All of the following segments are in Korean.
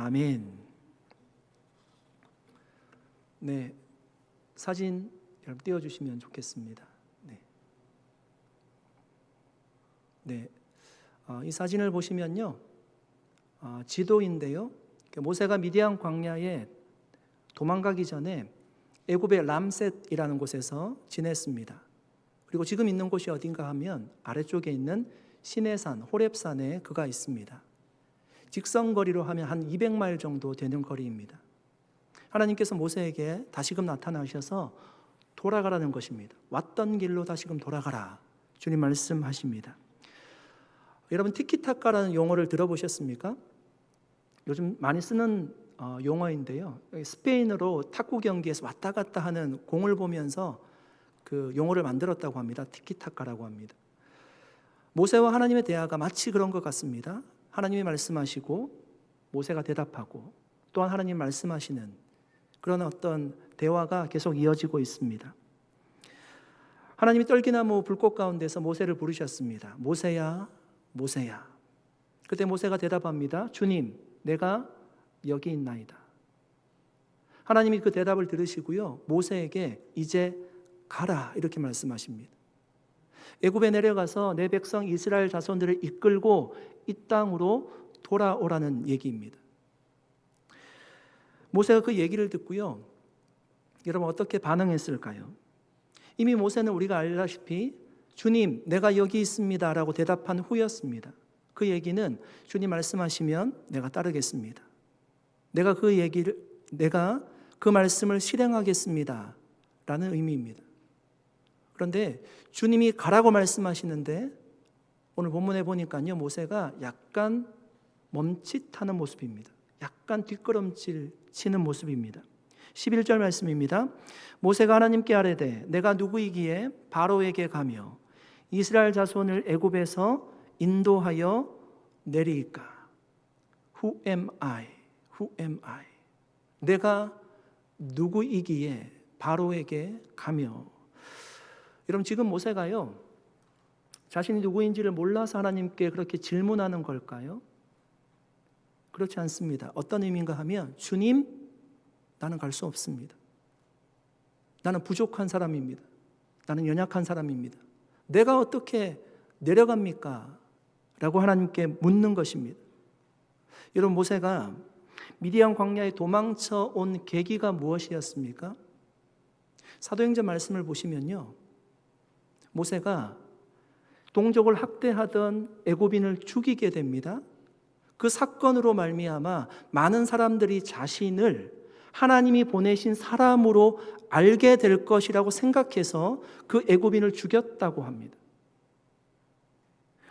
아멘. 네, 사진 여러분 띄워주시면 좋겠습니다. 네, 이 사진을 보시면요, 지도인데요. 모세가 미디안 광야에 도망가기 전에 애굽의 람셋이라는 곳에서 지냈습니다. 그리고 지금 있는 곳이 어딘가 하면 아래쪽에 있는 시내산, 호렙산에 그가 있습니다. 직선거리로 하면 한 200마일 정도 되는 거리입니다. 하나님께서 모세에게 다시금 나타나셔서 돌아가라는 것입니다. 왔던 길로 다시금 돌아가라. 주님 말씀하십니다. 여러분 티키타카라는 용어를 들어보셨습니까? 요즘 많이 쓰는 용어인데요. 스페인어로 탁구 경기에서 왔다 갔다 하는 공을 보면서 그 용어를 만들었다고 합니다. 티키타카라고 합니다. 모세와 하나님의 대화가 마치 그런 것 같습니다. 하나님이 말씀하시고 모세가 대답하고 또한 하나님 말씀하시는 그런 어떤 대화가 계속 이어지고 있습니다. 하나님이 떨기나무 불꽃 가운데서 모세를 부르셨습니다. 모세야, 모세야. 그때 모세가 대답합니다. 주님, 내가 여기 있나이다. 하나님이 그 대답을 들으시고요, 모세에게 이제 가라 이렇게 말씀하십니다. 애굽에 내려가서 내 백성 이스라엘 자손들을 이끌고 이 땅으로 돌아오라는 얘기입니다. 모세가 그 얘기를 듣고요, 여러분 어떻게 반응했을까요? 이미 모세는 우리가 알다시피 주님, 내가 여기 있습니다 라고 대답한 후였습니다. 그 얘기는 주님 말씀하시면 내가 따르겠습니다. 내가 그 말씀을 실행하겠습니다 라는 의미입니다. 그런데 주님이 가라고 말씀하시는데 오늘 본문에 보니까요, 모세가 약간 멈칫하는 모습입니다. 약간 뒷걸음질 치는 모습입니다. 11절 말씀입니다. 모세가 하나님께 아뢰되 내가 누구이기에 바로에게 가며 이스라엘 자손을 애굽에서 인도하여 내리이까? Who am I? Who am I? 내가 누구이기에 바로에게 가며. 여러분 지금 모세가요, 자신이 누구인지를 몰라서 하나님께 그렇게 질문하는 걸까요? 그렇지 않습니다. 어떤 의미인가 하면 주님, 나는 갈 수 없습니다. 나는 부족한 사람입니다. 나는 연약한 사람입니다. 내가 어떻게 내려갑니까? 라고 하나님께 묻는 것입니다. 여러분 모세가 미디안 광야에 도망쳐 온 계기가 무엇이었습니까? 사도행전 말씀을 보시면요, 모세가 동족을 학대하던 애굽인을 죽이게 됩니다. 그 사건으로 말미암아 많은 사람들이 자신을 하나님이 보내신 사람으로 알게 될 것이라고 생각해서 그 애굽인을 죽였다고 합니다.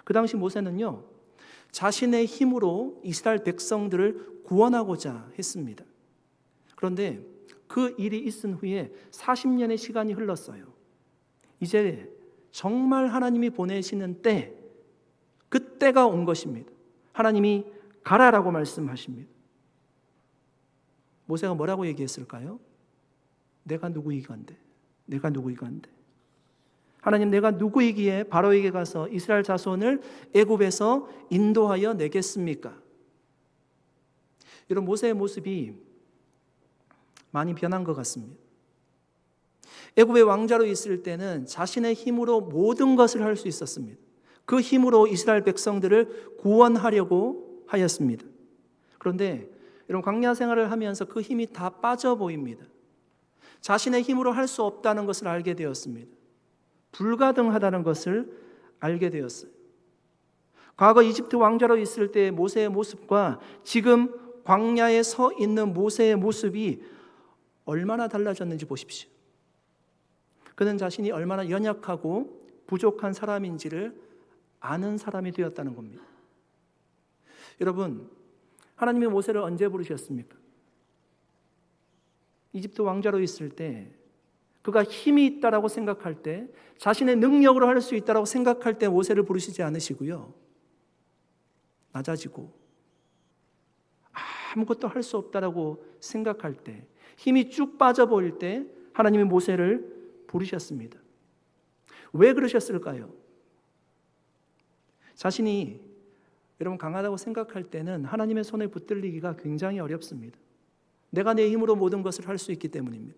그 당시 모세는요, 자신의 힘으로 이스라엘 백성들을 구원하고자 했습니다. 그런데 그 일이 있은 후에 40년의 시간이 흘렀어요. 이제 정말 하나님이 보내시는 때, 그때가 온 것입니다. 하나님이 가라라고 말씀하십니다. 모세가 뭐라고 얘기했을까요? 내가 누구이간데? 내가 누구이간데? 하나님, 내가 누구이기에 바로에게 가서 이스라엘 자손을 애굽에서 인도하여 내겠습니까? 이런 모세의 모습이 많이 변한 것 같습니다. 애굽의 왕자로 있을 때는 자신의 힘으로 모든 것을 할 수 있었습니다. 그 힘으로 이스라엘 백성들을 구원하려고 하였습니다. 그런데 이런 광야 생활을 하면서 그 힘이 다 빠져 보입니다. 자신의 힘으로 할 수 없다는 것을 알게 되었습니다. 불가능하다는 것을 알게 되었어요. 과거 이집트 왕자로 있을 때의 모세의 모습과 지금 광야에 서 있는 모세의 모습이 얼마나 달라졌는지 보십시오. 그는 자신이 얼마나 연약하고 부족한 사람인지를 아는 사람이 되었다는 겁니다. 여러분, 하나님이 모세를 언제 부르셨습니까? 이집트 왕자로 있을 때, 그가 힘이 있다라고 생각할 때, 자신의 능력으로 할 수 있다라고 생각할 때 모세를 부르시지 않으시고요, 낮아지고 아무것도 할 수 없다라고 생각할 때, 힘이 쭉 빠져 보일 때 하나님이 모세를 부르셨습니다. 왜 그러셨을까요? 자신이 여러분, 강하다고 생각할 때는 하나님의 손에 붙들리기가 굉장히 어렵습니다. 내가 내 힘으로 모든 것을 할 수 있기 때문입니다.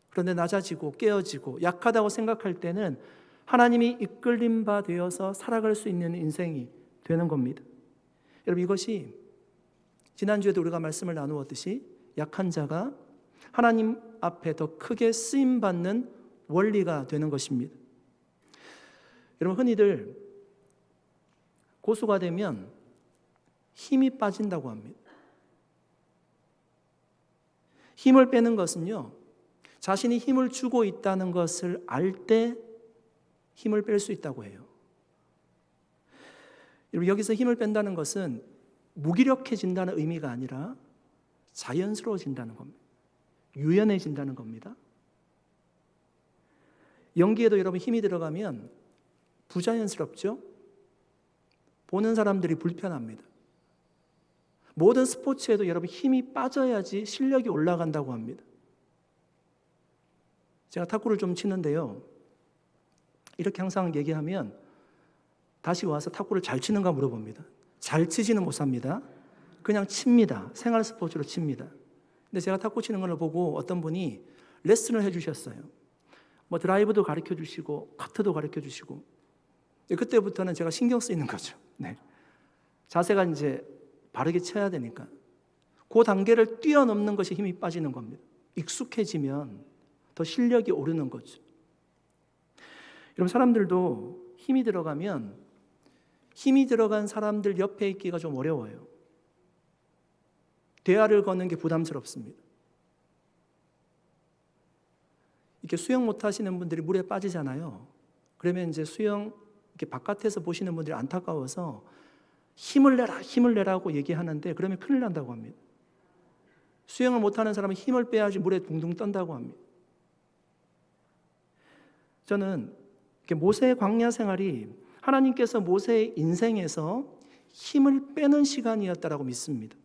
그런데 낮아지고 깨어지고 약하다고 생각할 때는 하나님이 이끌림 바 되어서 살아갈 수 있는 인생이 되는 겁니다. 여러분, 이것이 지난주에도 우리가 말씀을 나누었듯이 약한 자가 하나님 앞에 더 크게 쓰임받는 원리가 되는 것입니다. 여러분, 흔히들 고수가 되면 힘이 빠진다고 합니다. 힘을 빼는 것은요, 자신이 힘을 주고 있다는 것을 알 때 힘을 뺄 수 있다고 해요. 여기서 힘을 뺀다는 것은 무기력해진다는 의미가 아니라 자연스러워진다는 겁니다. 유연해진다는 겁니다. 연기에도 여러분 힘이 들어가면 부자연스럽죠? 보는 사람들이 불편합니다. 모든 스포츠에도 여러분 힘이 빠져야지 실력이 올라간다고 합니다. 제가 탁구를 좀 치는데요, 이렇게 항상 얘기하면 다시 와서 탁구를 잘 치는가 물어봅니다. 잘 치지는 못합니다. 그냥 칩니다. 생활 스포츠로 칩니다. 근데 제가 탁구 치는 걸 보고 어떤 분이 레슨을 해주셨어요. 뭐 드라이브도 가르쳐 주시고 커트도 가르쳐 주시고. 그때부터는 제가 신경 쓰이는 거죠. 네. 자세가 이제 바르게 쳐야 되니까. 그 단계를 뛰어넘는 것이 힘이 빠지는 겁니다. 익숙해지면 더 실력이 오르는 거죠. 여러분, 사람들도 힘이 들어가면 힘이 들어간 사람들 옆에 있기가 좀 어려워요. 대화를 거는 게 부담스럽습니다. 이렇게 수영 못 하시는 분들이 물에 빠지잖아요. 그러면 이제 수영 이렇게 바깥에서 보시는 분들이 안타까워서 힘을 내라, 힘을 내라고 얘기하는데 그러면 큰일 난다고 합니다. 수영을 못하는 사람은 힘을 빼야지 물에 둥둥 떤다고 합니다. 저는 모세의 광야 생활이 하나님께서 모세의 인생에서 힘을 빼는 시간이었다라고 믿습니다.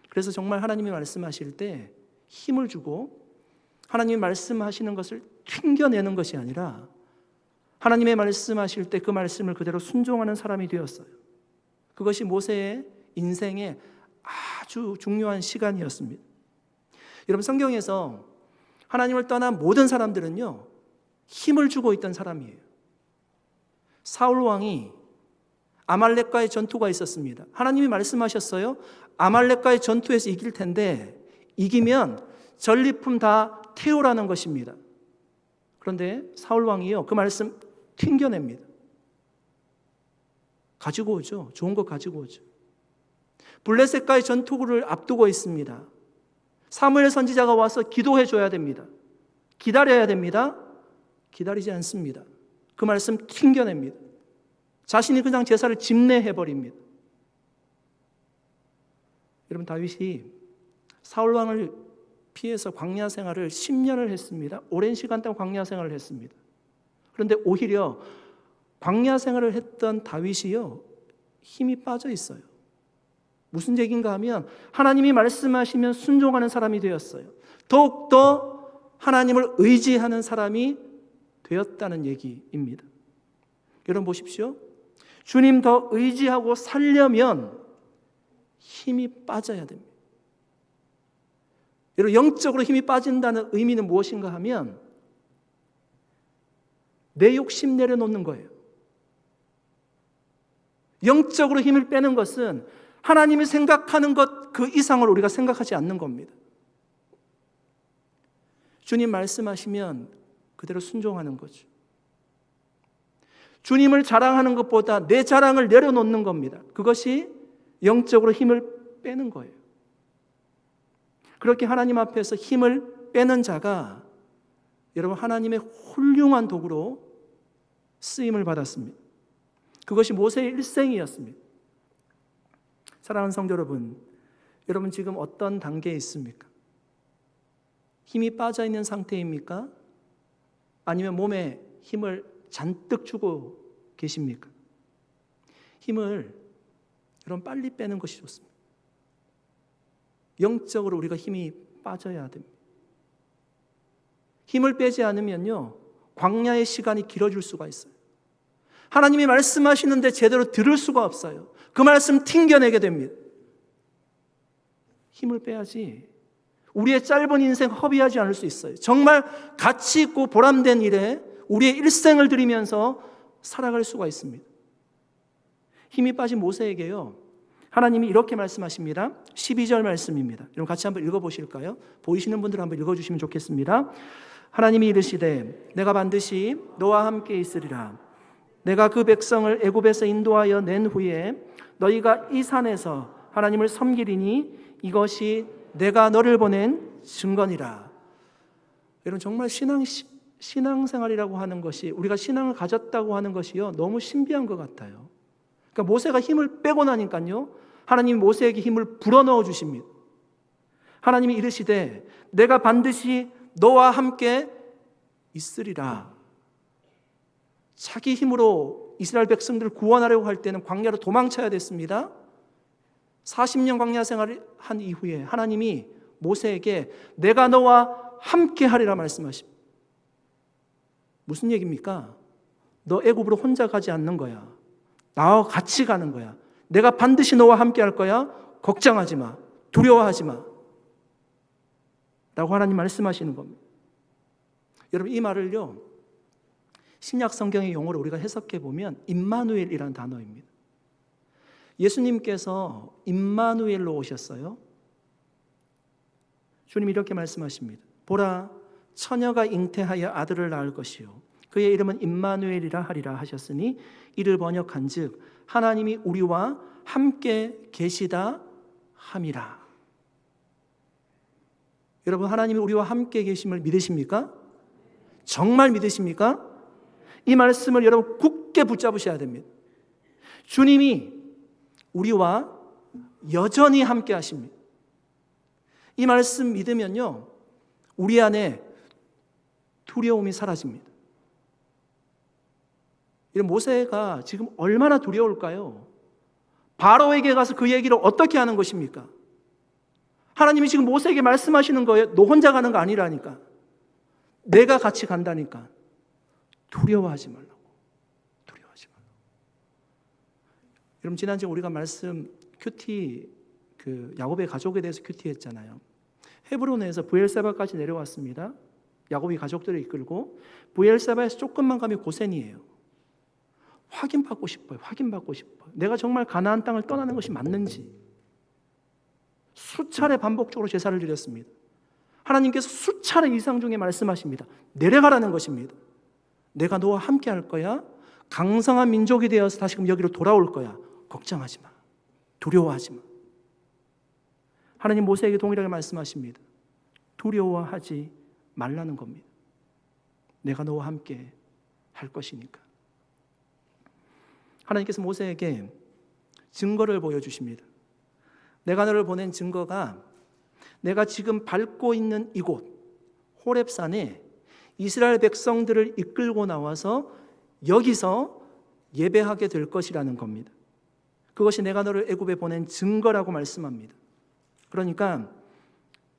그래서 정말 하나님이 말씀하실 때 힘을 주고 하나님이 말씀하시는 것을 튕겨내는 것이 아니라 하나님의 말씀하실 때 그 말씀을 그대로 순종하는 사람이 되었어요. 그것이 모세의 인생의 아주 중요한 시간이었습니다. 여러분, 성경에서 하나님을 떠난 모든 사람들은요, 힘을 주고 있던 사람이에요. 사울 왕이 아말렉과의 전투가 있었습니다. 하나님이 말씀하셨어요. 아말렉과의 전투에서 이길 텐데 이기면 전리품 다 태우라는 것입니다. 그런데 사울 왕이요, 그 말씀 튕겨냅니다. 가지고 오죠. 좋은 거 가지고 오죠. 블레셋과의 전투를 앞두고 있습니다. 사무엘 선지자가 와서 기도해 줘야 됩니다. 기다려야 됩니다. 기다리지 않습니다. 그 말씀 튕겨냅니다. 자신이 그냥 제사를 집례해버립니다. 여러분, 다윗이 사울 왕을 피해서 광야 생활을 10년을 했습니다. 오랜 시간 동안 광야 생활을 했습니다. 그런데 오히려 광야 생활을 했던 다윗이요, 힘이 빠져 있어요. 무슨 얘기인가 하면 하나님이 말씀하시면 순종하는 사람이 되었어요. 더욱더 하나님을 의지하는 사람이 되었다는 얘기입니다. 여러분 보십시오. 주님 더 의지하고 살려면 힘이 빠져야 됩니다. 여러분, 영적으로 힘이 빠진다는 의미는 무엇인가 하면 내 욕심 내려놓는 거예요. 영적으로 힘을 빼는 것은 하나님이 생각하는 것 그 이상을 우리가 생각하지 않는 겁니다. 주님 말씀하시면 그대로 순종하는 거죠. 주님을 자랑하는 것보다 내 자랑을 내려놓는 겁니다. 그것이 영적으로 힘을 빼는 거예요. 그렇게 하나님 앞에서 힘을 빼는 자가 여러분 하나님의 훌륭한 도구로 쓰임을 받았습니다. 그것이 모세의 일생이었습니다. 사랑하는 성도 여러분, 여러분 지금 어떤 단계에 있습니까? 힘이 빠져 있는 상태입니까? 아니면 몸에 힘을 잔뜩 주고 계십니까? 힘을 여러분 빨리 빼는 것이 좋습니다. 영적으로 우리가 힘이 빠져야 됩니다. 힘을 빼지 않으면요, 광야의 시간이 길어질 수가 있어요. 하나님이 말씀하시는데 제대로 들을 수가 없어요. 그 말씀 튕겨내게 됩니다. 힘을 빼야지 우리의 짧은 인생 허비하지 않을 수 있어요. 정말 가치 있고 보람된 일에 우리의 일생을 들이면서 살아갈 수가 있습니다. 힘이 빠진 모세에게요, 하나님이 이렇게 말씀하십니다. 12절 말씀입니다. 여러분 같이 한번 읽어보실까요? 보이시는 분들 한번 읽어주시면 좋겠습니다. 하나님이 이르시되 내가 반드시 너와 함께 있으리라. 내가 그 백성을 애굽에서 인도하여 낸 후에 너희가 이 산에서 하나님을 섬기리니 이것이 내가 너를 보낸 증거니라. 여러분 정말 신앙생활이라고 하는 것이, 우리가 신앙을 가졌다고 하는 것이요, 너무 신비한 것 같아요. 그러니까 모세가 힘을 빼고 나니까요, 하나님이 모세에게 힘을 불어넣어 주십니다. 하나님이 이르시되 내가 반드시 너와 함께 있으리라. 자기 힘으로 이스라엘 백성들을 구원하려고 할 때는 광야로 도망쳐야 됐습니다. 40년 광야 생활을 한 이후에 하나님이 모세에게 내가 너와 함께 하리라 말씀하십니다. 무슨 얘기입니까? 너 애굽으로 혼자 가지 않는 거야. 나와 같이 가는 거야. 내가 반드시 너와 함께 할 거야. 걱정하지 마. 두려워하지 마. 라고 하나님 말씀하시는 겁니다. 여러분 이 말을요, 신약 성경의 용어로 우리가 해석해 보면 임마누엘이라는 단어입니다. 예수님께서 임마누엘로 오셨어요. 주님이 이렇게 말씀하십니다. 보라, 처녀가 잉태하여 아들을 낳을 것이요 그의 이름은 임마누엘이라 하리라 하셨으니 이를 번역한즉 하나님이 우리와 함께 계시다 함이라. 여러분 하나님이 우리와 함께 계심을 믿으십니까? 정말 믿으십니까? 이 말씀을 여러분 굳게 붙잡으셔야 됩니다. 주님이 우리와 여전히 함께 하십니다. 이 말씀 믿으면요, 우리 안에 두려움이 사라집니다. 이런 모세가 지금 얼마나 두려울까요? 바로에게 가서 그 얘기를 어떻게 하는 것입니까? 하나님이 지금 모세에게 말씀하시는 거예요. 너 혼자 가는 거 아니라니까. 내가 같이 간다니까. 두려워하지 말라고. 두려워하지 말라고. 여러분 지난주에 우리가 말씀 큐티, 야곱의 가족에 대해서 큐티했잖아요. 헤브론에서 브엘세바까지 내려왔습니다. 야곱이 가족들을 이끌고 브엘세바에서 조금만 가면 고센이에요. 확인받고 싶어요. 확인받고 싶어요. 내가 정말 가나안 땅을 떠나는 것이 맞는지. 수차례 반복적으로 제사를 드렸습니다. 하나님께서 수차례 이상 중에 말씀하십니다. 내려가라는 것입니다. 내가 너와 함께 할 거야. 강성한 민족이 되어서 다시금 여기로 돌아올 거야. 걱정하지 마. 두려워하지 마. 하나님 모세에게 동일하게 말씀하십니다. 두려워하지 말라는 겁니다. 내가 너와 함께 할 것이니까. 하나님께서 모세에게 증거를 보여주십니다. 내가 너를 보낸 증거가 내가 지금 밟고 있는 이곳 호렙산에 이스라엘 백성들을 이끌고 나와서 여기서 예배하게 될 것이라는 겁니다. 그것이 내가 너를 애굽에 보낸 증거라고 말씀합니다. 그러니까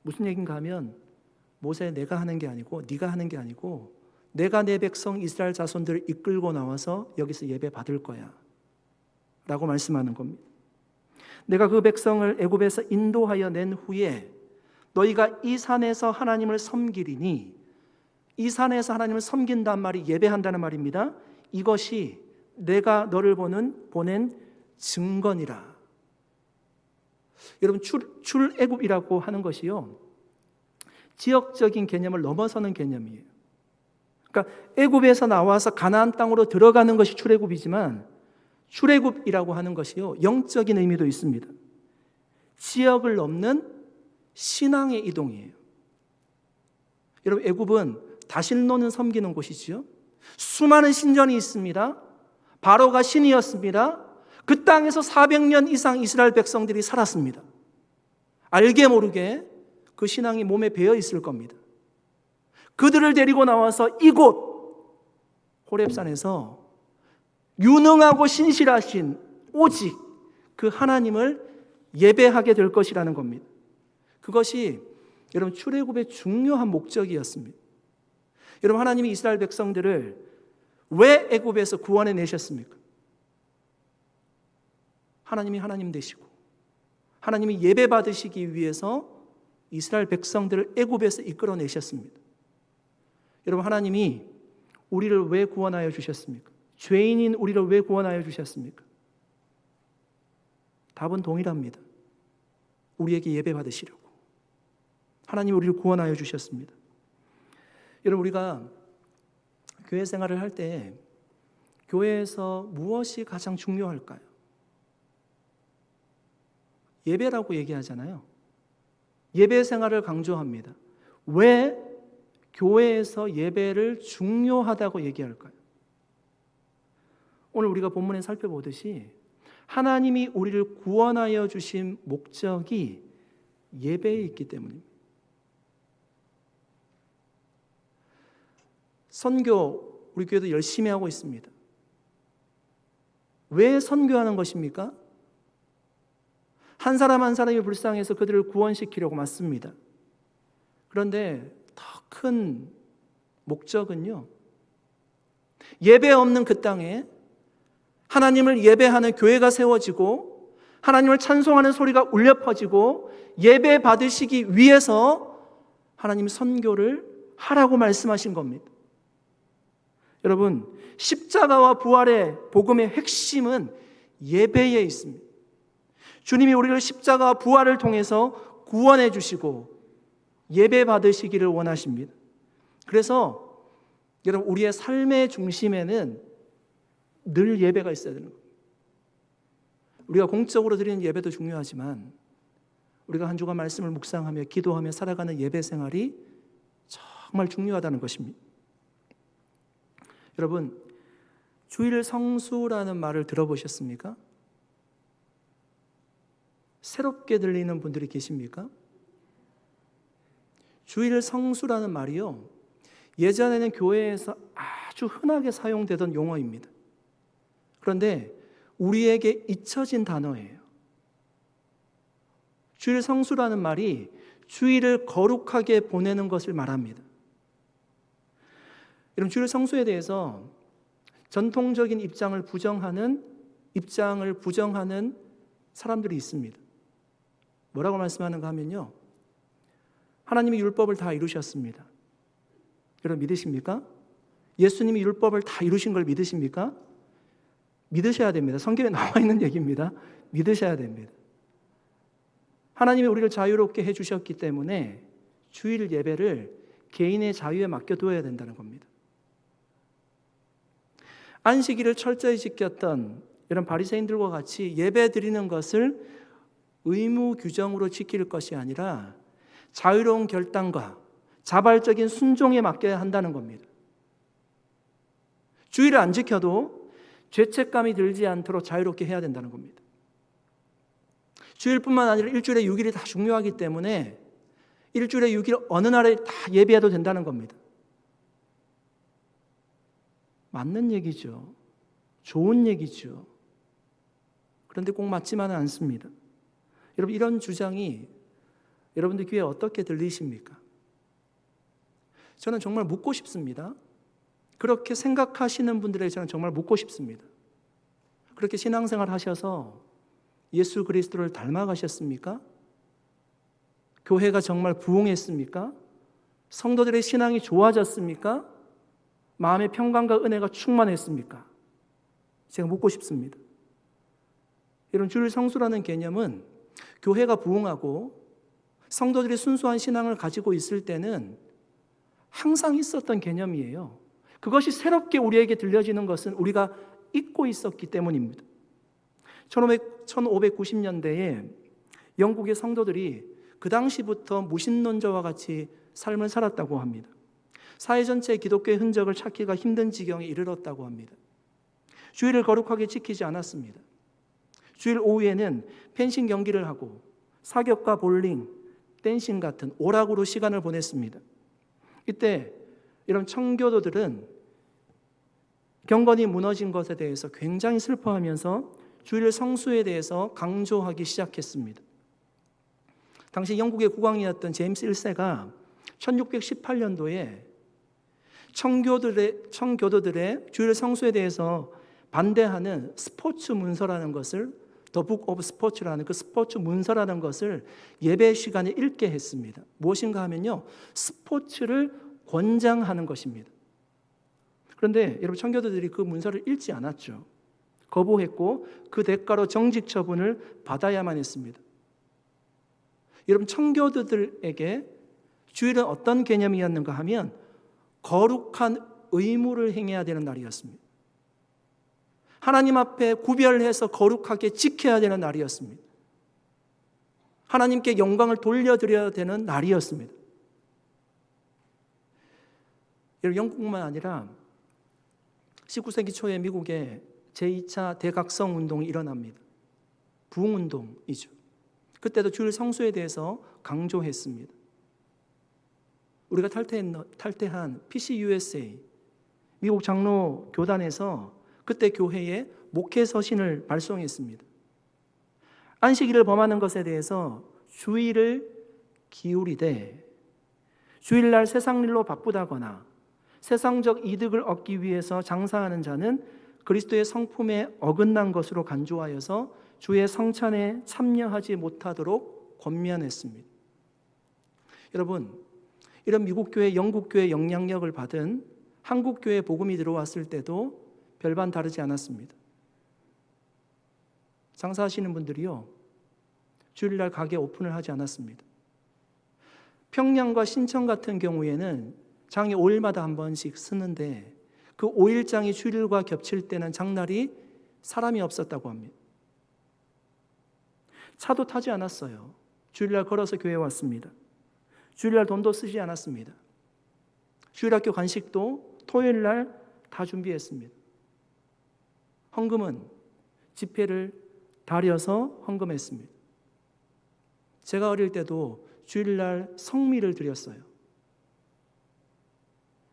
무슨 얘기인가 하면 모세 내가 하는 게 아니고 네가 하는 게 아니고 내가 내 백성 이스라엘 자손들을 이끌고 나와서 여기서 예배 받을 거야 라고 말씀하는 겁니다. 내가 그 백성을 애굽에서 인도하여 낸 후에 너희가 이 산에서 하나님을 섬기리니, 이 산에서 하나님을 섬긴단 말이 예배한다는 말입니다. 이것이 내가 너를 보낸 증거니라. 여러분 출애굽이라고 하는 것이요, 지역적인 개념을 넘어서는 개념이에요. 그러니까 애굽에서 나와서 가나안 땅으로 들어가는 것이 출애굽이지만 출애굽이라고 하는 것이요, 영적인 의미도 있습니다. 지역을 넘는 신앙의 이동이에요. 여러분 애굽은 다실론을 섬기는 곳이지요. 수많은 신전이 있습니다. 바로가 신이었습니다. 그 땅에서 400년 이상 이스라엘 백성들이 살았습니다. 알게 모르게 그 신앙이 몸에 배어 있을 겁니다. 그들을 데리고 나와서 이곳 호렙산에서 유능하고 신실하신 오직 그 하나님을 예배하게 될 것이라는 겁니다. 그것이 여러분 출애굽의 중요한 목적이었습니다. 여러분 하나님이 이스라엘 백성들을 왜 애굽에서 구원해 내셨습니까? 하나님이 하나님 되시고 하나님이 예배 받으시기 위해서 이스라엘 백성들을 애굽에서 이끌어 내셨습니다. 여러분, 하나님이 우리를 왜 구원하여 주셨습니까? 죄인인 우리를 왜 구원하여 주셨습니까? 답은 동일합니다. 우리에게 예배 받으시려고. 하나님이 우리를 구원하여 주셨습니다. 여러분, 우리가 교회 생활을 할 때 교회에서 무엇이 가장 중요할까요? 예배라고 얘기하잖아요. 예배 생활을 강조합니다. 왜 교회에서 예배를 중요하다고 얘기할까요? 오늘 우리가 본문에 살펴보듯이 하나님이 우리를 구원하여 주신 목적이 예배에 있기 때문입니다. 선교, 우리 교회도 열심히 하고 있습니다. 왜 선교하는 것입니까? 한 사람 한 사람이 불쌍해서 그들을 구원시키려고 맞습니다. 그런데 더 큰 목적은요, 예배 없는 그 땅에 하나님을 예배하는 교회가 세워지고 하나님을 찬송하는 소리가 울려 퍼지고 예배 받으시기 위해서 하나님 선교를 하라고 말씀하신 겁니다. 여러분, 십자가와 부활의 복음의 핵심은 예배에 있습니다. 주님이 우리를 십자가와 부활을 통해서 구원해 주시고 예배 받으시기를 원하십니다. 그래서 여러분, 우리의 삶의 중심에는 늘 예배가 있어야 되는 거예요. 우리가 공적으로 드리는 예배도 중요하지만 우리가 한 주간 말씀을 묵상하며 기도하며 살아가는 예배 생활이 정말 중요하다는 것입니다. 여러분, 주일 성수라는 말을 들어보셨습니까? 새롭게 들리는 분들이 계십니까? 주일 성수라는 말이요, 예전에는 교회에서 아주 흔하게 사용되던 용어입니다. 그런데 우리에게 잊혀진 단어예요. 주일 성수라는 말이 주일을 거룩하게 보내는 것을 말합니다. 여러분, 주일 성수에 대해서 전통적인 입장을 부정하는 사람들이 있습니다. 뭐라고 말씀하는가 하면요, 하나님이 율법을 다 이루셨습니다. 여러분, 믿으십니까? 예수님이 율법을 다 이루신 걸 믿으십니까? 믿으셔야 됩니다. 성경에 나와 있는 얘기입니다. 믿으셔야 됩니다. 하나님이 우리를 자유롭게 해주셨기 때문에 주일 예배를 개인의 자유에 맡겨두어야 된다는 겁니다. 안식일을 철저히 지켰던 이런 바리새인들과 같이 예배 드리는 것을 의무 규정으로 지킬 것이 아니라 자유로운 결단과 자발적인 순종에 맡겨야 한다는 겁니다. 주일을 안 지켜도 죄책감이 들지 않도록 자유롭게 해야 된다는 겁니다. 주일뿐만 아니라 일주일에 6일이 다 중요하기 때문에 일주일에 6일 어느 날에 다 예배해도 된다는 겁니다. 맞는 얘기죠. 좋은 얘기죠. 그런데 꼭 맞지만은 않습니다. 여러분, 이런 주장이 여러분들 귀에 어떻게 들리십니까? 저는 정말 묻고 싶습니다. 그렇게 생각하시는 분들에게 저는 정말 묻고 싶습니다. 그렇게 신앙생활 하셔서 예수 그리스도를 닮아가셨습니까? 교회가 정말 부흥했습니까? 성도들의 신앙이 좋아졌습니까? 마음의 평강과 은혜가 충만했습니까? 제가 묻고 싶습니다. 이런 주일 성수라는 개념은 교회가 부흥하고 성도들이 순수한 신앙을 가지고 있을 때는 항상 있었던 개념이에요. 그것이 새롭게 우리에게 들려지는 것은 우리가 잊고 있었기 때문입니다. 1590년대에 영국의 성도들이 그 당시부터 무신론자와 같이 삶을 살았다고 합니다. 사회 전체의 기독교의 흔적을 찾기가 힘든 지경에 이르렀다고 합니다. 주일을 거룩하게 지키지 않았습니다. 주일 오후에는 펜싱 경기를 하고 사격과 볼링, 댄싱 같은 오락으로 시간을 보냈습니다. 이때 이런 청교도들은 경건이 무너진 것에 대해서 굉장히 슬퍼하면서 주일 성수에 대해서 강조하기 시작했습니다. 당시 영국의 국왕이었던 제임스 1세가 1618년도에 청교도들의 주일 성수에 대해서 반대하는 스포츠 문서라는 것을, The Book of Sports라는 그 스포츠 문서라는 것을 예배 시간에 읽게 했습니다. 무엇인가 하면요, 스포츠를 권장하는 것입니다. 그런데 여러분, 청교도들이 그 문서를 읽지 않았죠. 거부했고 그 대가로 정직 처분을 받아야만 했습니다. 여러분, 청교도들에게 주일은 어떤 개념이었는가 하면 거룩한 의무를 행해야 되는 날이었습니다. 하나님 앞에 구별해서 거룩하게 지켜야 되는 날이었습니다. 하나님께 영광을 돌려드려야 되는 날이었습니다. 여러분, 영국만 아니라 19세기 초에 미국에 제2차 대각성 운동이 일어납니다. 부흥운동이죠. 그때도 주일 성수에 대해서 강조했습니다. 우리가 탈퇴한 PCUSA, 미국 장로 교단에서 그때 교회에 목회 서신을 발송했습니다. 안식일을 범하는 것에 대해서 주의를 기울이되, 주일날 세상 일로 바쁘다거나 세상적 이득을 얻기 위해서 장사하는 자는 그리스도의 성품에 어긋난 것으로 간주하여서 주의 성찬에 참여하지 못하도록 권면했습니다. 여러분, 이런 미국 교회, 영국 교회 영향력을 받은 한국 교회 복음이 들어왔을 때도 별반 다르지 않았습니다. 장사하시는 분들이요, 주일날 가게 오픈을 하지 않았습니다. 평양과 신천 같은 경우에는 장이 5일마다 한 번씩 쓰는데 그 5일장이 주일과 겹칠 때는 장날이 사람이 없었다고 합니다. 차도 타지 않았어요. 주일날 걸어서 교회에 왔습니다. 주일날 돈도 쓰지 않았습니다. 주일학교 간식도 토요일날 다 준비했습니다. 헌금은 지폐를 다려서 헌금했습니다. 제가 어릴 때도 주일날 성미를 드렸어요.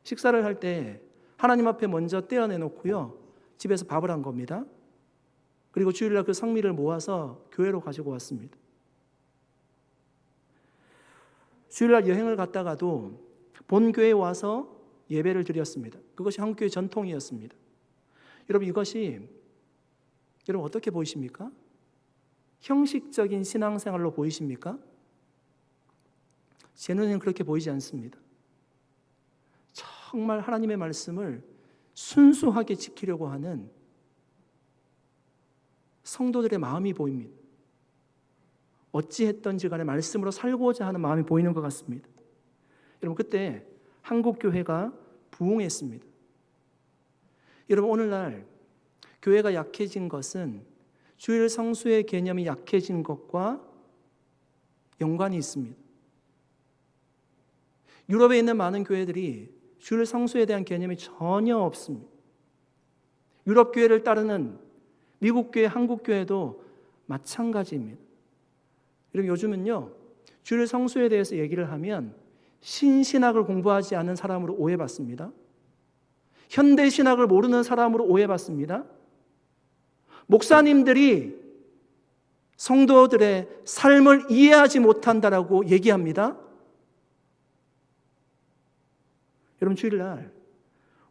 식사를 할 때 하나님 앞에 먼저 떼어내놓고요, 집에서 밥을 한 겁니다. 그리고 주일날 그 성미를 모아서 교회로 가지고 왔습니다. 주일날 여행을 갔다가도 본교회에 와서 예배를 드렸습니다. 그것이 한국교회 전통이었습니다. 여러분, 이것이 여러분 어떻게 보이십니까? 형식적인 신앙생활로 보이십니까? 제 눈에는 그렇게 보이지 않습니다. 정말 하나님의 말씀을 순수하게 지키려고 하는 성도들의 마음이 보입니다. 어찌했던지 간에 말씀으로 살고자 하는 마음이 보이는 것 같습니다. 여러분, 그때 한국 교회가 부흥했습니다. 여러분, 오늘날 교회가 약해진 것은 주일 성수의 개념이 약해진 것과 연관이 있습니다. 유럽에 있는 많은 교회들이 주일 성수에 대한 개념이 전혀 없습니다. 유럽 교회를 따르는 미국 교회, 한국 교회도 마찬가지입니다. 여러분, 요즘은요, 주일 성수에 대해서 얘기를 하면 신신학을 공부하지 않은 사람으로 오해받습니다. 현대신학을 모르는 사람으로 오해받습니다. 목사님들이 성도들의 삶을 이해하지 못한다라고 얘기합니다. 여러분, 주일날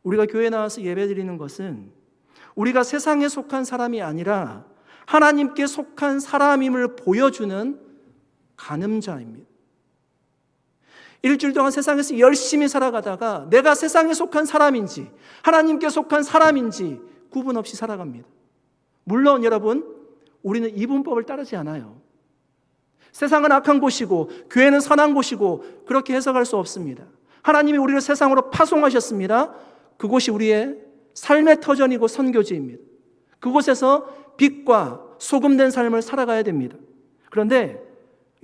우리가 교회에 나와서 예배드리는 것은 우리가 세상에 속한 사람이 아니라 하나님께 속한 사람임을 보여주는 간음자입니다. 일주일 동안 세상에서 열심히 살아가다가 내가 세상에 속한 사람인지 하나님께 속한 사람인지 구분 없이 살아갑니다. 물론 여러분, 우리는 이분법을 따르지 않아요. 세상은 악한 곳이고 교회는 선한 곳이고 그렇게 해석할 수 없습니다. 하나님이 우리를 세상으로 파송하셨습니다. 그곳이 우리의 삶의 터전이고 선교지입니다. 그곳에서 빛과 소금된 삶을 살아가야 됩니다. 그런데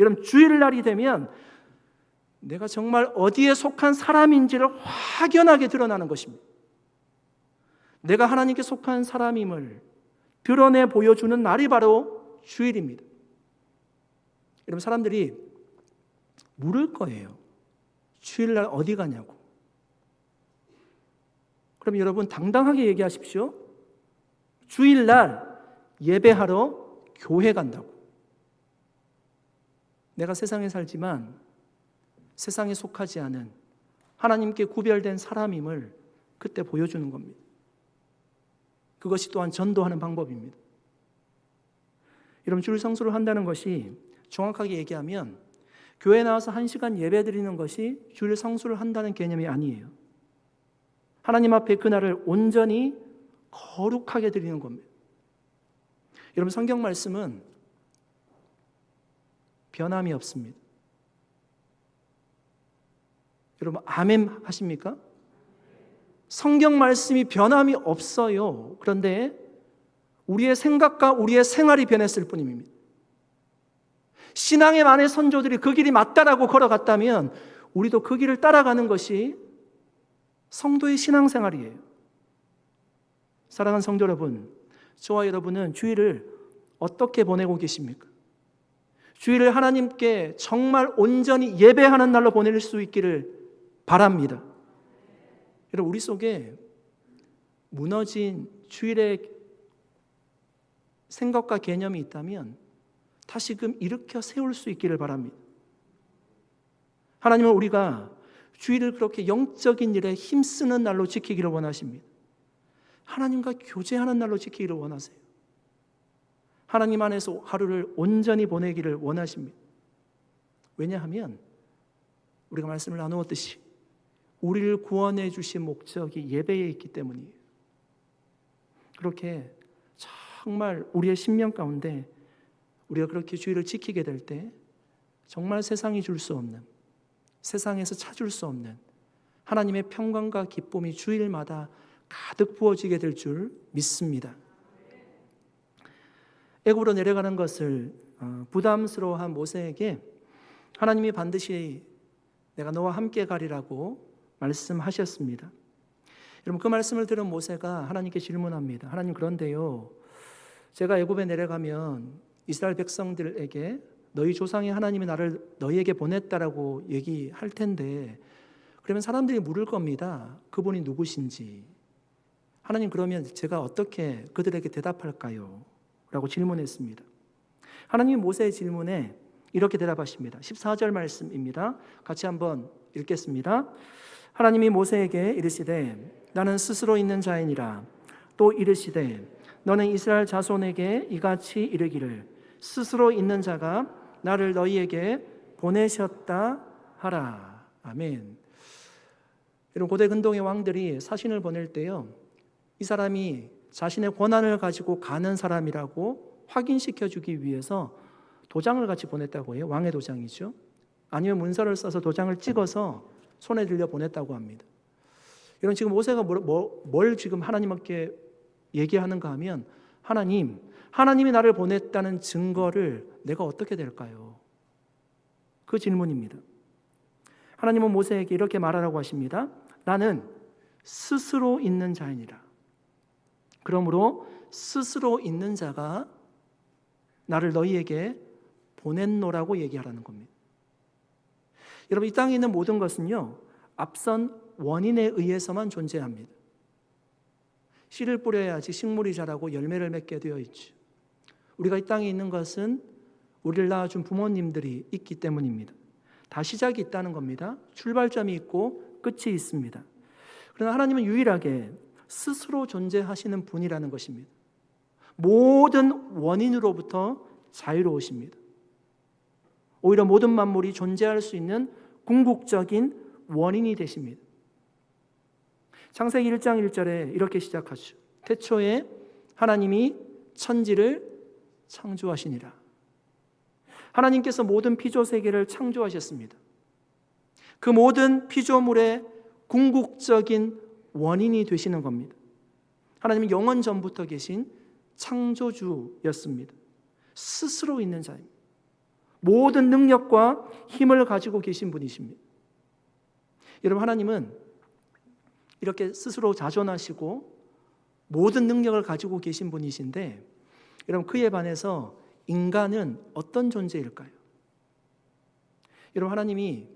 여러분, 주일날이 되면 내가 정말 어디에 속한 사람인지를 확연하게 드러나는 것입니다. 내가 하나님께 속한 사람임을 드러내 보여주는 날이 바로 주일입니다. 여러분, 사람들이 물을 거예요. 주일날 어디 가냐고. 그럼 여러분, 당당하게 얘기하십시오. 주일날 예배하러 교회 간다고. 내가 세상에 살지만 세상에 속하지 않은 하나님께 구별된 사람임을 그때 보여주는 겁니다. 그것이 또한 전도하는 방법입니다. 여러분, 주일 성수를 한다는 것이 정확하게 얘기하면 교회 나와서 1시간 예배 드리는 것이 주일 성수를 한다는 개념이 아니에요. 하나님 앞에 그날을 온전히 거룩하게 드리는 겁니다. 여러분, 성경 말씀은 변함이 없습니다. 여러분, 아멘 하십니까? 성경 말씀이 변함이 없어요. 그런데 우리의 생각과 우리의 생활이 변했을 뿐입니다. 신앙의 많은 선조들이 그 길이 맞다라고 걸어갔다면 우리도 그 길을 따라가는 것이 성도의 신앙생활이에요. 사랑하는 성도 여러분, 저와 여러분은 주일을 어떻게 보내고 계십니까? 주일을 하나님께 정말 온전히 예배하는 날로 보낼 수 있기를 바랍니다. 여러분, 우리 속에 무너진 주일의 생각과 개념이 있다면 다시금 일으켜 세울 수 있기를 바랍니다. 하나님은 우리가 주일을 그렇게 영적인 일에 힘쓰는 날로 지키기를 원하십니다. 하나님과 교제하는 날로 지키기를 원하세요. 하나님 안에서 하루를 온전히 보내기를 원하십니다. 왜냐하면 우리가 말씀을 나누었듯이 우리를 구원해 주신 목적이 예배에 있기 때문이에요. 그렇게 정말 우리의 심령 가운데 우리가 그렇게 주일을 지키게 될 때 정말 세상이 줄 수 없는, 세상에서 찾을 수 없는 하나님의 평강과 기쁨이 주일마다 가득 부어지게 될 줄 믿습니다. 애굽으로 내려가는 것을 부담스러워한 모세에게 하나님이 반드시 내가 너와 함께 가리라고 말씀하셨습니다. 여러분, 그 말씀을 들은 모세가 하나님께 질문합니다. 하나님, 그런데요, 제가 애굽에 내려가면 이스라엘 백성들에게 너희 조상의 하나님이 나를 너희에게 보냈다라고 얘기할 텐데, 그러면 사람들이 물을 겁니다. 그분이 누구신지. 하나님, 그러면 제가 어떻게 그들에게 대답할까요? 라고 질문했습니다. 하나님이 모세의 질문에 이렇게 대답하십니다. 14절 말씀입니다. 같이 한번 읽겠습니다. 하나님이 모세에게 이르시되 나는 스스로 있는 자이니라. 또 이르시되 너는 이스라엘 자손에게 이같이 이르기를 스스로 있는 자가 나를 너희에게 보내셨다 하라. 아멘. 여러분, 고대 근동의 왕들이 사신을 보낼 때요, 이 사람이 자신의 권한을 가지고 가는 사람이라고 확인시켜주기 위해서 도장을 같이 보냈다고 해요. 왕의 도장이죠. 아니면 문서를 써서 도장을 찍어서 손에 들려 보냈다고 합니다. 여러분, 지금 모세가 뭘 지금 하나님께 얘기하는가 하면, 하나님이 나를 보냈다는 증거를 내가 어떻게 될까요? 그 질문입니다. 하나님은 모세에게 이렇게 말하라고 하십니다. 나는 스스로 있는 자이니라. 그러므로 스스로 있는 자가 나를 너희에게 보냈노라고 얘기하라는 겁니다. 여러분, 이 땅에 있는 모든 것은요, 앞선 원인에 의해서만 존재합니다. 씨를 뿌려야지 식물이 자라고 열매를 맺게 되어 있죠. 우리가 이 땅에 있는 것은 우리를 낳아준 부모님들이 있기 때문입니다. 다 시작이 있다는 겁니다. 출발점이 있고 끝이 있습니다. 그러나 하나님은 유일하게 스스로 존재하시는 분이라는 것입니다. 모든 원인으로부터 자유로우십니다. 오히려 모든 만물이 존재할 수 있는 궁극적인 원인이 되십니다. 창세기 1장 1절에 이렇게 시작하죠. 태초에 하나님이 천지를 창조하시니라. 하나님께서 모든 피조 세계를 창조하셨습니다. 그 모든 피조물의 궁극적인 원인이 되시는 겁니다. 하나님은 영원 전부터 계신 창조주였습니다. 스스로 있는 자입니다. 모든 능력과 힘을 가지고 계신 분이십니다. 여러분, 하나님은 이렇게 스스로 자존하시고 모든 능력을 가지고 계신 분이신데, 여러분, 그에 반해서 인간은 어떤 존재일까요? 여러분, 하나님이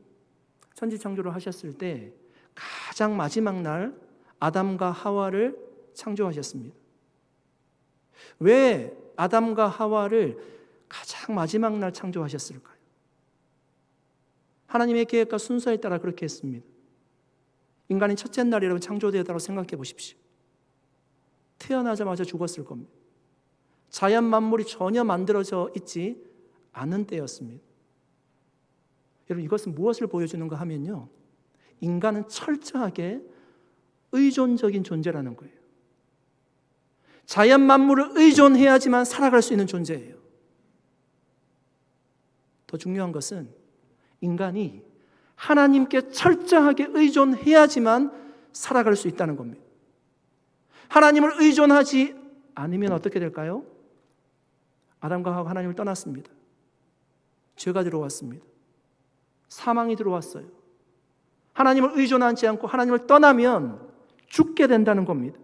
천지창조를 하셨을 때 가장 마지막 날 아담과 하와를 창조하셨습니다. 왜 아담과 하와를 가장 마지막 날 창조하셨을까요? 하나님의 계획과 순서에 따라 그렇게 했습니다. 인간이 첫째 날 여러분 창조되었다고 생각해 보십시오. 태어나자마자 죽었을 겁니다. 자연 만물이 전혀 만들어져 있지 않은 때였습니다. 여러분 이것은 무엇을 보여주는가 하면요, 인간은 철저하게 의존적인 존재라는 거예요. 자연 만물을 의존해야지만 살아갈 수 있는 존재예요. 더 중요한 것은 인간이 하나님께 철저하게 의존해야지만 살아갈 수 있다는 겁니다. 하나님을 의존하지 않으면 어떻게 될까요? 아담과 하와가 하나님을 떠났습니다. 죄가 들어왔습니다. 사망이 들어왔어요. 하나님을 의존하지 않고 하나님을 떠나면 죽게 된다는 겁니다.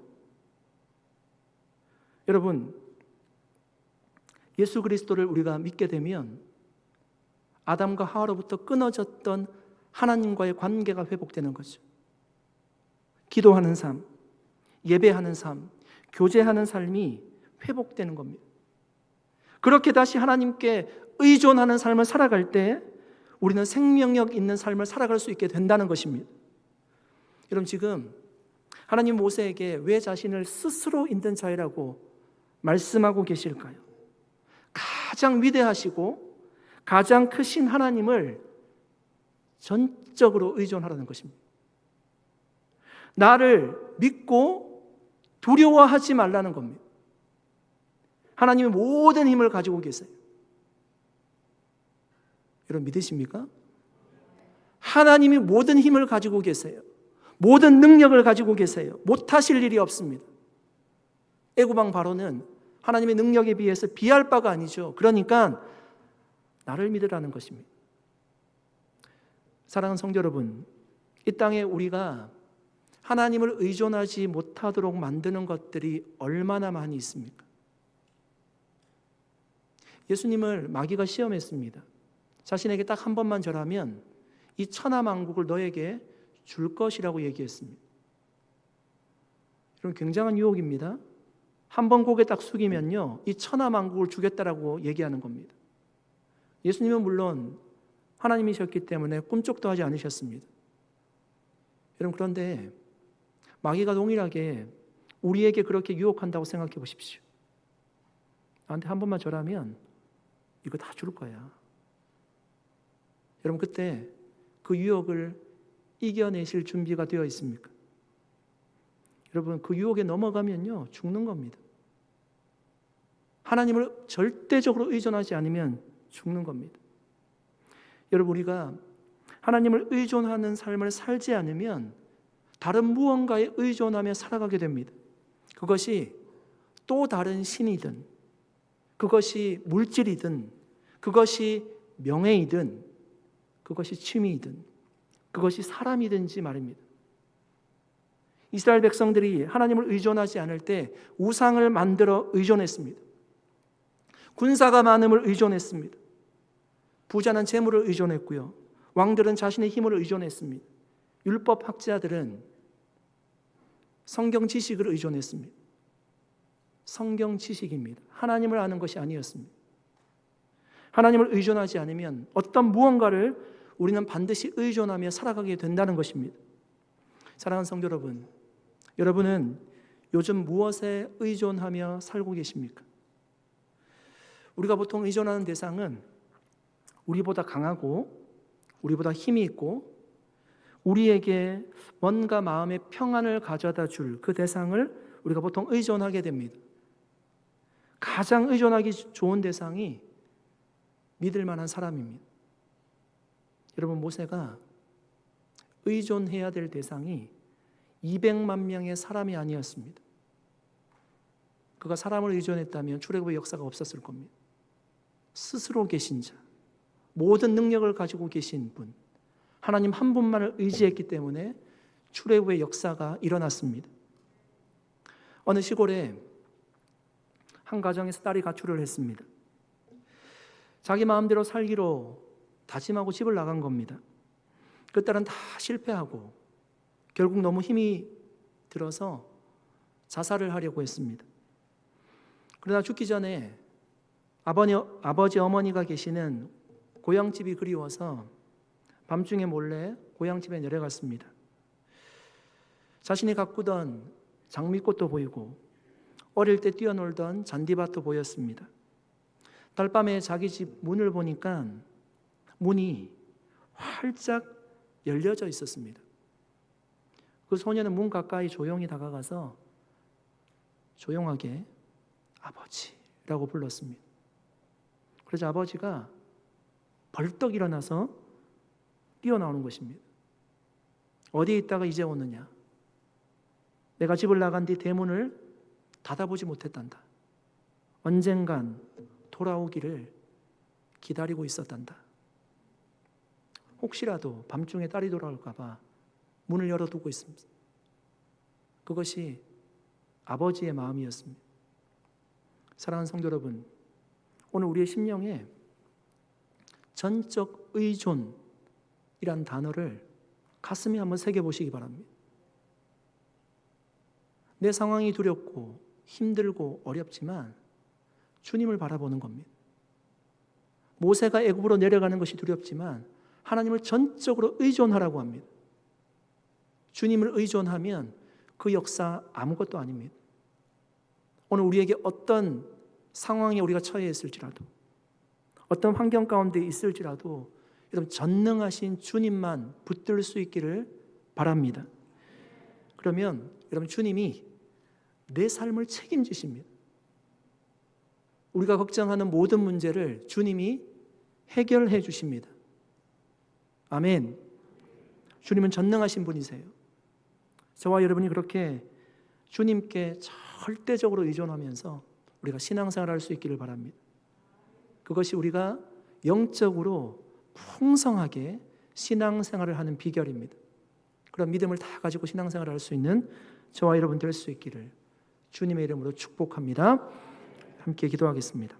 여러분, 예수 그리스도를 우리가 믿게 되면 아담과 하와로부터 끊어졌던 하나님과의 관계가 회복되는 거죠. 기도하는 삶, 예배하는 삶, 교제하는 삶이 회복되는 겁니다. 그렇게 다시 하나님께 의존하는 삶을 살아갈 때 우리는 생명력 있는 삶을 살아갈 수 있게 된다는 것입니다. 여러분 지금 하나님 모세에게 왜 자신을 스스로 있는 자이라고 말씀하고 계실까요? 가장 위대하시고 가장 크신 하나님을 전적으로 의존하라는 것입니다. 나를 믿고 두려워하지 말라는 겁니다. 하나님의 모든 힘을 가지고 계세요. 여러분 믿으십니까? 하나님이 모든 힘을 가지고 계세요. 모든 능력을 가지고 계세요. 못하실 일이 없습니다. 애굽왕 바로는 하나님의 능력에 비해서 비할 바가 아니죠. 그러니까 나를 믿으라는 것입니다. 사랑하는 성도 여러분, 이 땅에 우리가 하나님을 의존하지 못하도록 만드는 것들이 얼마나 많이 있습니까? 예수님을 마귀가 시험했습니다. 자신에게 딱 한 번만 절하면 이 천하만국을 너에게 줄 것이라고 얘기했습니다. 이런 굉장한 유혹입니다. 한 번 고개 딱 숙이면요, 이 천하만국을 주겠다라고 얘기하는 겁니다. 예수님은 물론 하나님이셨기 때문에 꿈쩍도 하지 않으셨습니다. 여러분 그런데 마귀가 동일하게 우리에게 그렇게 유혹한다고 생각해 보십시오. 나한테 한 번만 절하면 이거 다 줄 거야. 여러분 그때 그 유혹을 이겨내실 준비가 되어 있습니까? 여러분 그 유혹에 넘어가면요 죽는 겁니다. 하나님을 절대적으로 의존하지 않으면 죽는 겁니다. 여러분 우리가 하나님을 의존하는 삶을 살지 않으면 다른 무언가에 의존하며 살아가게 됩니다. 그것이 또 다른 신이든 그것이 물질이든 그것이 명예이든 그것이 취미이든 그것이 사람이든지 말입니다. 이스라엘 백성들이 하나님을 의존하지 않을 때 우상을 만들어 의존했습니다. 군사가 많음을 의존했습니다. 부자는 재물을 의존했고요. 왕들은 자신의 힘을 의존했습니다. 율법학자들은 성경 지식을 의존했습니다. 성경 지식입니다. 하나님을 아는 것이 아니었습니다. 하나님을 의존하지 않으면 어떤 무언가를 우리는 반드시 의존하며 살아가게 된다는 것입니다. 사랑하는 성도 여러분, 여러분은 요즘 무엇에 의존하며 살고 계십니까? 우리가 보통 의존하는 대상은 우리보다 강하고 우리보다 힘이 있고 우리에게 뭔가 마음의 평안을 가져다 줄 그 대상을 우리가 보통 의존하게 됩니다. 가장 의존하기 좋은 대상이 믿을 만한 사람입니다. 여러분 모세가 의존해야 될 대상이 200만 명의 사람이 아니었습니다. 그가 사람을 의존했다면 출애굽의 역사가 없었을 겁니다. 스스로 계신 자, 모든 능력을 가지고 계신 분, 하나님 한 분만을 의지했기 때문에 출애굽의 역사가 일어났습니다. 어느 시골에 한 가정에서 딸이 가출을 했습니다. 자기 마음대로 살기로 다짐하고 집을 나간 겁니다. 그 딸은 다 실패하고 결국 너무 힘이 들어서 자살을 하려고 했습니다. 그러나 죽기 전에 아버지 어머니가 계시는 고향집이 그리워서 밤중에 몰래 고향집에 내려갔습니다. 자신이 가꾸던 장미꽃도 보이고 어릴 때 뛰어놀던 잔디밭도 보였습니다. 달밤에 자기 집 문을 보니까 문이 활짝 열려져 있었습니다. 그 소녀는 문 가까이 조용히 다가가서 조용하게 아버지라고 불렀습니다. 그래서 아버지가 벌떡 일어나서 뛰어나오는 것입니다. 어디에 있다가 이제 오느냐? 내가 집을 나간 뒤 대문을 닫아보지 못했단다. 언젠간 돌아오기를 기다리고 있었단다. 혹시라도 밤중에 딸이 돌아올까 봐 문을 열어두고 있습니다. 그것이 아버지의 마음이었습니다. 사랑하는 성도 여러분, 오늘 우리의 심령에 전적 의존이란 단어를 가슴에 한번 새겨보시기 바랍니다. 내 상황이 두렵고 힘들고 어렵지만 주님을 바라보는 겁니다. 모세가 애굽으로 내려가는 것이 두렵지만 하나님을 전적으로 의존하라고 합니다. 주님을 의존하면 그 역사 아무것도 아닙니다. 오늘 우리에게 어떤 상황에 우리가 처해 있을지라도, 어떤 환경 가운데 있을지라도 여러분 전능하신 주님만 붙들 수 있기를 바랍니다. 그러면 여러분 주님이 내 삶을 책임지십니다. 우리가 걱정하는 모든 문제를 주님이 해결해 주십니다. 아멘. 주님은 전능하신 분이세요. 저와 여러분이 그렇게 주님께 절대적으로 의존하면서 우리가 신앙생활을 할 수 있기를 바랍니다. 그것이 우리가 영적으로 풍성하게 신앙생활을 하는 비결입니다. 그런 믿음을 다 가지고 신앙생활을 할 수 있는 저와 여러분 될 수 있기를 주님의 이름으로 축복합니다. 함께 기도하겠습니다.